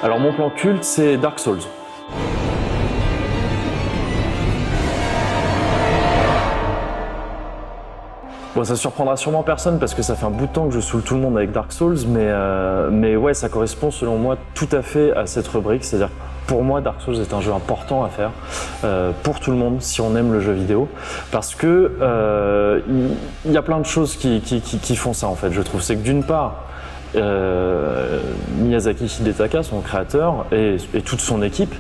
Alors mon plan culte, c'est Dark Souls. Bon, ça surprendra sûrement personne parce que ça fait un bout de temps que je saoule tout le monde avec Dark Souls, mais ouais, ça correspond selon moi tout à fait à cette rubrique. C'est-à-dire que pour moi, Dark Souls est un jeu important à faire pour tout le monde si on aime le jeu vidéo, parce que il y a plein de choses qui font ça en fait. Je trouve, c'est que d'une part, Miyazaki Hidetaka, son créateur, et toute son équipe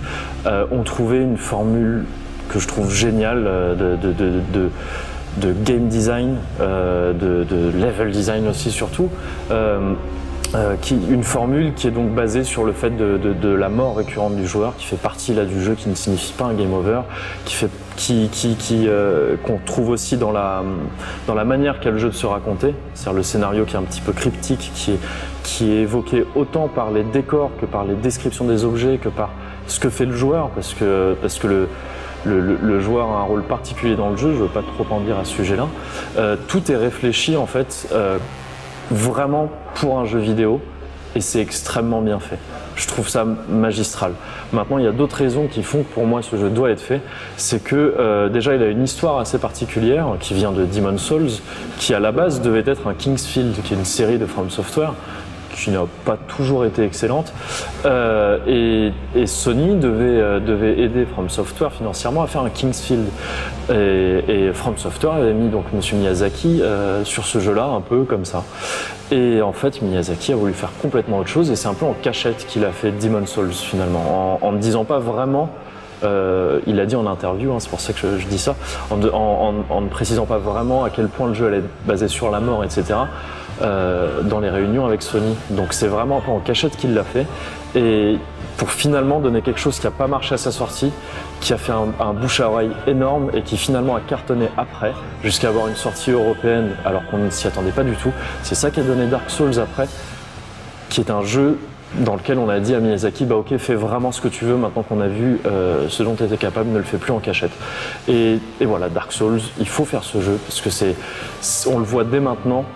ont trouvé une formule que je trouve géniale de game design, de level design aussi surtout, une formule qui est donc basée sur le fait de la mort récurrente du joueur, qui fait partie là du jeu, qui ne signifie pas un game over, qu'on trouve aussi dans la manière qu'a le jeu de se raconter, c'est-à-dire le scénario qui est un petit peu cryptique, qui est évoqué autant par les décors que par les descriptions des objets, que par ce que fait le joueur, parce que le joueur a un rôle particulier dans le jeu, je ne veux pas trop en dire à ce sujet-là. Tout est réfléchi en fait vraiment pour un jeu vidéo et c'est extrêmement bien fait. Je trouve ça magistral. Maintenant, il y a d'autres raisons qui font que pour moi ce jeu doit être fait. C'est que déjà il a une histoire assez particulière qui vient de Demon's Souls, qui à la base devait être un King's Field, qui est une série de From Software, qui n'a pas toujours été excellente, et Sony devait aider From Software financièrement à faire un King's Field, et From Software avait mis donc Monsieur Miyazaki sur ce jeu-là un peu comme ça, et en fait Miyazaki a voulu faire complètement autre chose et c'est un peu en cachette qu'il a fait Demon's Souls finalement, en ne disant pas vraiment. Il a dit en interview, hein, c'est pour ça que je dis ça, en ne précisant pas vraiment à quel point le jeu allait être basé sur la mort, etc. Dans les réunions avec Sony. Donc c'est vraiment un peu en cachette qu'il l'a fait. Et pour finalement donner quelque chose qui n'a pas marché à sa sortie, qui a fait un bouche à oreille énorme et qui finalement a cartonné après, jusqu'à avoir une sortie européenne alors qu'on ne s'y attendait pas du tout. C'est ça qui a donné Dark Souls après, qui est un jeu dans lequel on a dit à Miyazaki, bah ok, fais vraiment ce que tu veux, maintenant qu'on a vu ce dont tu étais capable, ne le fais plus en cachette. Et voilà, Dark Souls, il faut faire ce jeu, parce que on le voit dès maintenant,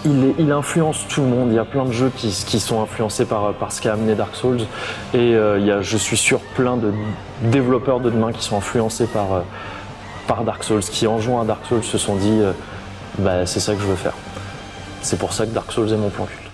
il influence tout le monde, il y a plein de jeux qui sont influencés par ce qu'a amené Dark Souls, et il y a, je suis sûr, plein de développeurs de demain qui sont influencés par Dark Souls, qui en jouant à Dark Souls se sont dit, bah c'est ça que je veux faire. C'est pour ça que Dark Souls est mon plan culte.